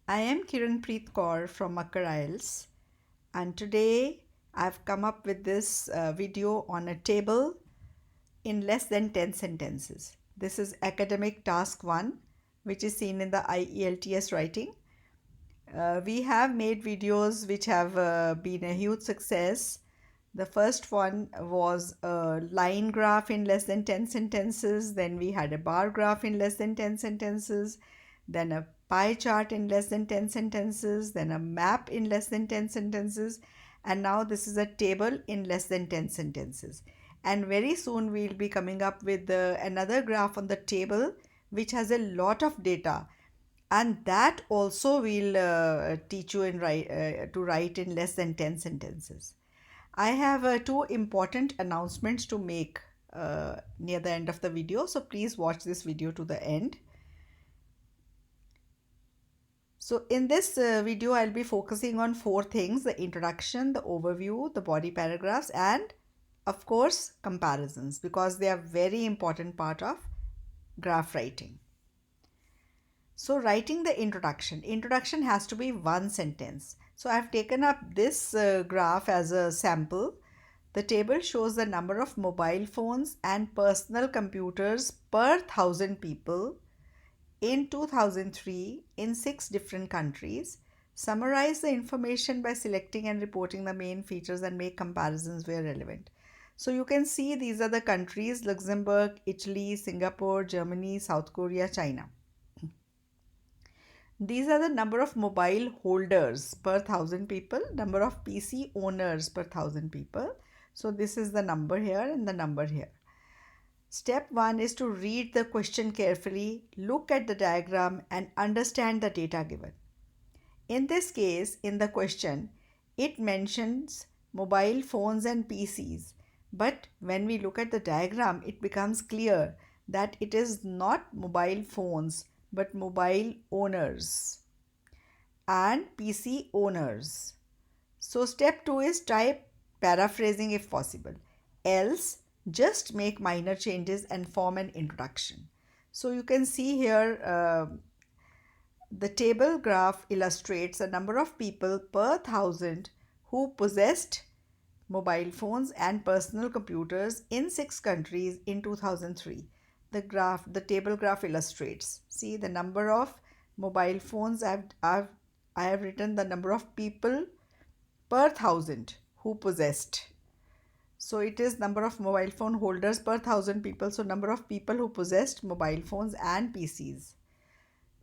I am Kiranpreet Kaur from Makkar IELTS, and today I've come up with this video on a table in less than 10 sentences. This is academic task 1, which is seen in the IELTS writing. We have made videos which have been a huge success. The first one was a line graph in less than 10 sentences, then we had a bar graph in less than 10 sentences, then a pie chart in less than 10 sentences, then a map in less than 10 sentences, and now this is a table in less than 10 sentences. And very soon we'll be coming up with another graph on the table which has a lot of data, and that also will teach you to write in less than 10 sentences. I have two important announcements to make near the end of the video, so please watch this video to the end. So in this video, I'll be focusing on four things: the introduction, the overview, the body paragraphs, and of course, comparisons, because they are very important part of graph writing. So writing the introduction has to be one sentence. So I've taken up this graph as a sample. The table shows the number of mobile phones and personal computers per 1,000 people in 2003 in 6 different countries. Summarize the information by selecting and reporting the main features and make comparisons where relevant. So you can see these are the countries: Luxembourg, Italy, Singapore, Germany, South Korea, China. These are the number of mobile holders per 1,000 people, number of PC owners per 1,000 people. So this is the number here and the number here. Step 1 is to read the question carefully, look at the diagram and understand the data given. In this case, in the question, it mentions mobile phones and PCs. But when we look at the diagram, it becomes clear that it is not mobile phones but mobile owners and PC owners. So step 2 is try paraphrasing if possible. Else, just make minor changes and form an introduction. So you can see here the table graph illustrates the number of people per 1,000 who possessed mobile phones and personal computers in 6 countries in 2003. The table graph illustrates. See the number of mobile phones. I have written the number of people per 1,000 who possessed. So it is number of mobile phone holders per 1,000 people. So number of people who possessed mobile phones and PCs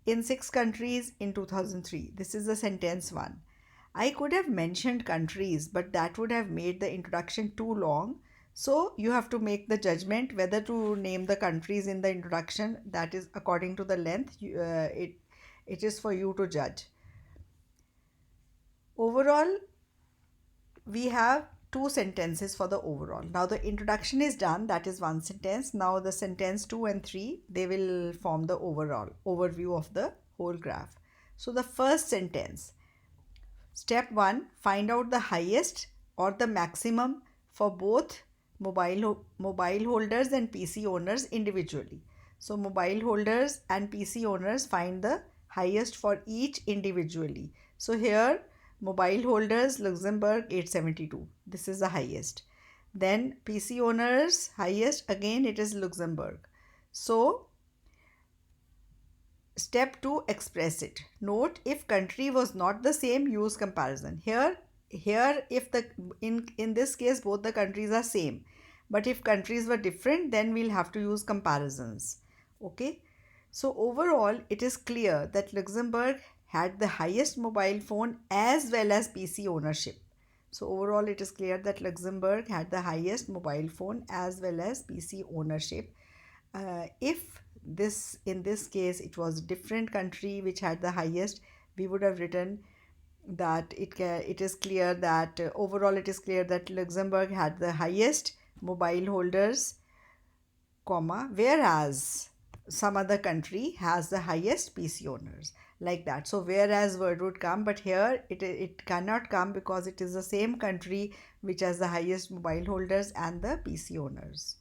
in 6 countries in 2003. This is the sentence 1. I could have mentioned countries, but that would have made the introduction too long. So you have to make the judgment whether to name the countries in the introduction. That is according to the length. It is for you to judge. Overall, we have 2 sentences for the overall. Now the introduction is done. That is one sentence. Now the sentence 2 and 3, they will form the overall overview of the whole graph. So the first sentence. Step 1, find out the highest or the maximum for both mobile holders and PC owners individually. So mobile holders and PC owners find the highest for each individually. So here mobile holders Luxembourg 872. This is the highest. Then PC owners highest, again it is Luxembourg. So step 2, express it. Note if country was not the same, use comparison. Here if the in this case both the countries are same, but if countries were different, then we'll have to use comparisons. Okay, so overall it is clear that Luxembourg had the highest mobile phone as well as PC ownership. So overall it is clear that Luxembourg had the highest mobile phone as well as PC ownership. If this in this case it was a different country which had the highest, we would have written that it is clear that overall it is clear that Luxembourg had the highest mobile holders, comma, whereas some other country has the highest PC owners, like that. So whereas word would come, but here it cannot come because it is the same country which has the highest mobile holders and the PC owners.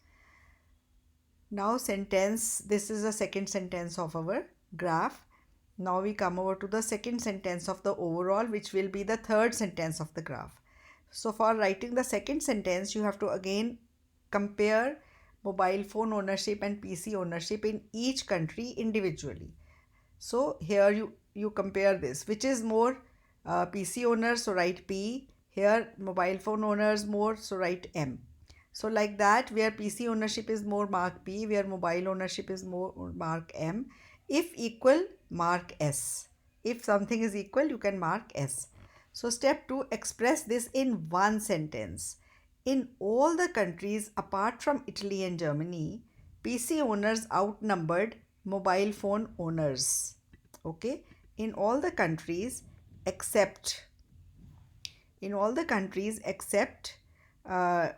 Now this is the second sentence of our graph. Now we come over to the second sentence of the overall, which will be the third sentence of the graph. So for writing the second sentence, you have to again compare mobile phone ownership and PC ownership in each country individually. So here you compare this, which is more PC owners, so write P. Here mobile phone owners more, so write M. So like that, where PC ownership is more, mark P, where mobile ownership is more, mark M. If equal, mark S. If something is equal, you can mark S. So step 2, express this in one sentence. In all the countries apart from Italy and Germany, PC owners outnumbered mobile phone owners. Okay, in all the countries except uh,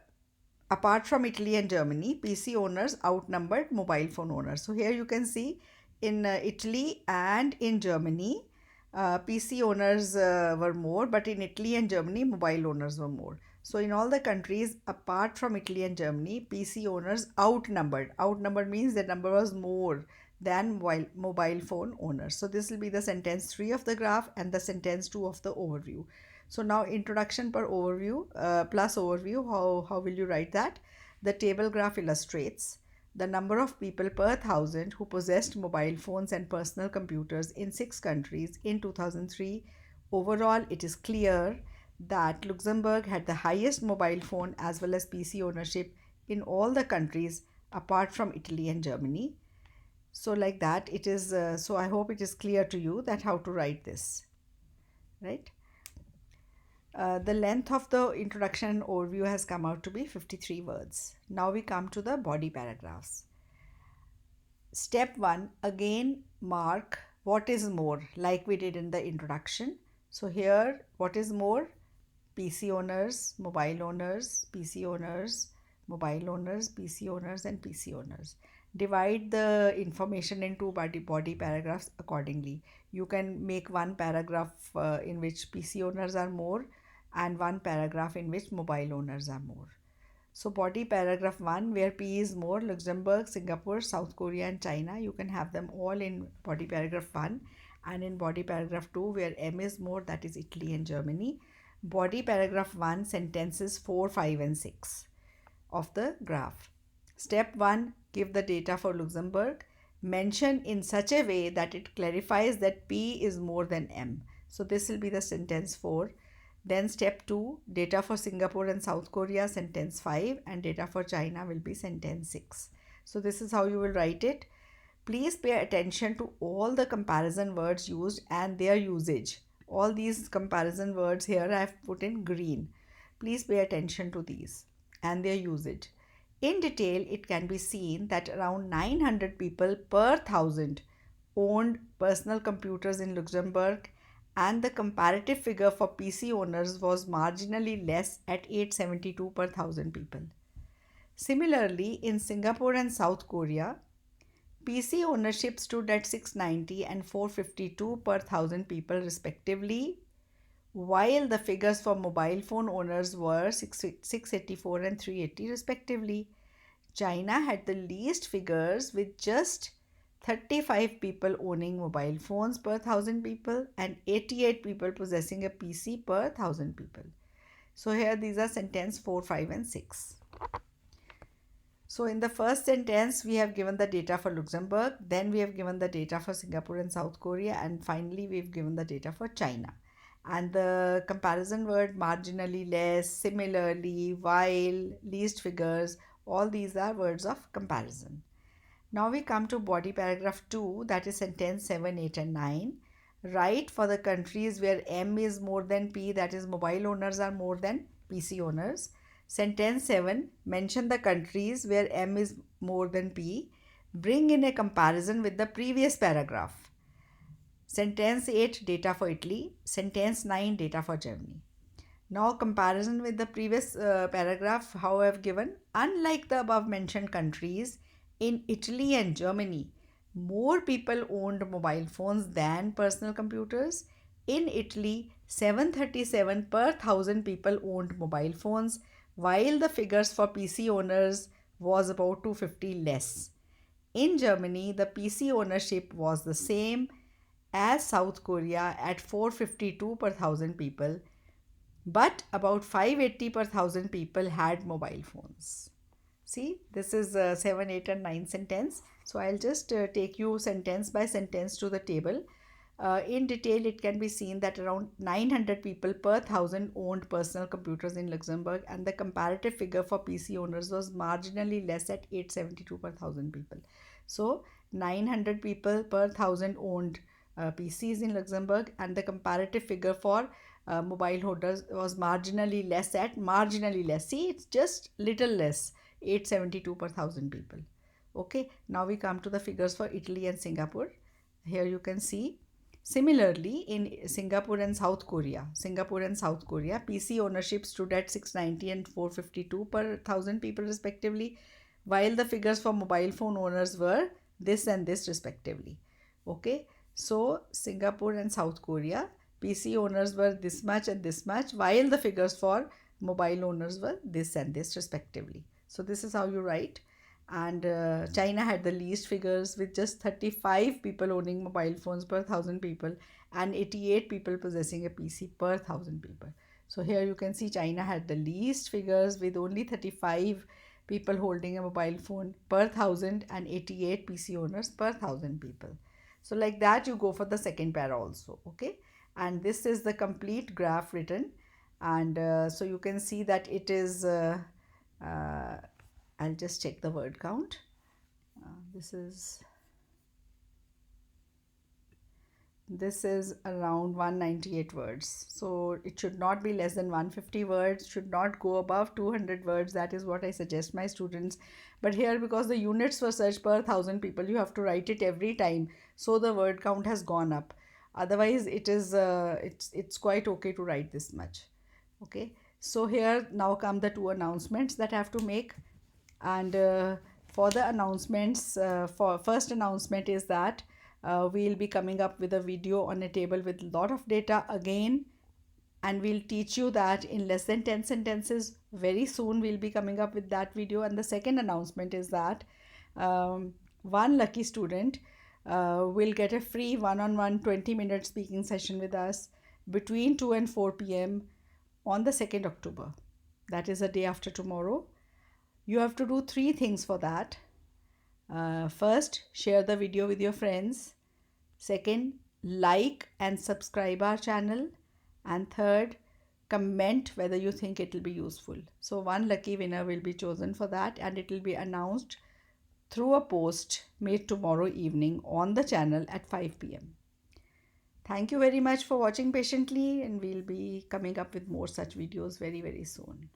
apart from Italy and Germany, PC owners outnumbered mobile phone owners. So here you can see in Italy and in Germany, PC owners were more, but in Italy and Germany, mobile owners were more. So in all the countries apart from Italy and Germany, PC owners outnumbered. Outnumbered means the number was more than mobile phone owners. So this will be the sentence 3 of the graph and the sentence 2 of the overview. So now introduction per overview plus overview, how will you write that? The table graph illustrates the number of people per thousand who possessed mobile phones and personal computers in 6 countries in 2003. Overall, it is clear that Luxembourg had the highest mobile phone as well as PC ownership in all the countries apart from Italy and Germany. So like that it is, so I hope it is clear to you that how to write this, right? The length of the introduction and overview has come out to be 53 words. Now we come to the body paragraphs. Step 1, again mark what is more, like we did in the introduction. So here, what is more? PC owners, mobile owners, PC owners, mobile owners, PC owners, and PC owners. Divide the information into body paragraphs accordingly. You can make one paragraph in which PC owners are more and one paragraph in which mobile owners are more. So body paragraph 1, where P is more, Luxembourg, Singapore, South Korea and China, you can have them all in body paragraph 1, and in body paragraph 2, where M is more, that is Italy and Germany. Body paragraph 1, sentences 4, 5 and 6 of the graph. Step 1, give the data for Luxembourg. Mention in such a way that it clarifies that P is more than M. So this will be the sentence 4. Then step 2, data for Singapore and South Korea, sentence 5, and data for China will be sentence 6. So this is how you will write it. Please pay attention to all the comparison words used and their usage. All these comparison words here I have put in green. Please pay attention to these and their usage. In detail, it can be seen that around 900 people per 1000 owned personal computers in Luxembourg, and the comparative figure for PC owners was marginally less at 872 per 1000 people. Similarly, in Singapore and South Korea, PC ownership stood at 690 and 452 per 1000 people respectively, while the figures for mobile phone owners were 684 and 380 respectively. China had the least figures with just 35 people owning mobile phones per 1000 people and 88 people possessing a PC per 1000 people. So here these are sentence 4, 5 and 6. So in the first sentence, we have given the data for Luxembourg, then we have given the data for Singapore and South Korea, and finally we've given the data for China. And the comparison word marginally less, similarly, while, least figures, all these are words of comparison. Now we come to body paragraph 2, that is sentence 7, 8 and 9. Write for the countries where M is more than P, that is mobile owners are more than PC owners. Sentence 7, mention the countries where M is more than P. Bring in a comparison with the previous paragraph. Sentence 8, data for Italy. Sentence 9, data for Germany. Now comparison with the previous paragraph, how I have given. Unlike the above mentioned countries, in Italy and Germany, more people owned mobile phones than personal computers. In Italy, 737 per 1000 people owned mobile phones, while the figures for PC owners was about 250 less. In Germany, the PC ownership was the same as South Korea at 452 per thousand people, but about 580 per thousand people had mobile phones. See, this is 7, 8, and 9 sentence. So I'll just take you sentence by sentence to the table. In detail, it can be seen that around 900 people per thousand owned personal computers in Luxembourg, and the comparative figure for PC owners was marginally less at 872 per thousand people. So 900 people per thousand owned PCs in Luxembourg, and the comparative figure for mobile holders was marginally less at marginally less. See, it's just little less, 872 per thousand people. Okay, now we come to the figures for Italy and Singapore. Here you can see similarly in Singapore and South Korea. PC ownership stood at 690 and 452 per thousand people respectively, while the figures for mobile phone owners were this and this respectively. Okay, so Singapore and South Korea, PC owners were this much and this much, while the figures for mobile owners were this and this respectively. So this is how you write. And China had the least figures with just 35 people owning mobile phones per thousand people and 88 people possessing a PC per thousand people. So here you can see China had the least figures with only 35 people holding a mobile phone per thousand and 88 PC owners per thousand people. So like that you go for the second para also. Okay, and this is the complete graph written, and so you can see that it is I'll just check the word count. This is around 198 words, so it should not be less than 150 words, should not go above 200 words. That is what I suggest my students. But here, because the units were searched per thousand people, you have to write it every time, so the word count has gone up. Otherwise it is it's quite okay to write this much. Okay, so here now come the two announcements that I have to make. And for the announcements, for first announcement is that we'll be coming up with a video on a table with a lot of data again, and we'll teach you that in less than 10 sentences. Very soon we'll be coming up with that video. And the second announcement is that one lucky student will get a free one-on-one 20-minute speaking session with us between 2 and 4 p.m. on the 2nd October. That is the day after tomorrow. You have to do 3 things for that. First, share the video with your friends. Second, like and subscribe our channel. And third, comment whether you think it will be useful. So one lucky winner will be chosen for that, and it will be announced through a post made tomorrow evening on the channel at 5 p.m. Thank you very much for watching patiently, and we'll be coming up with more such videos very, very soon.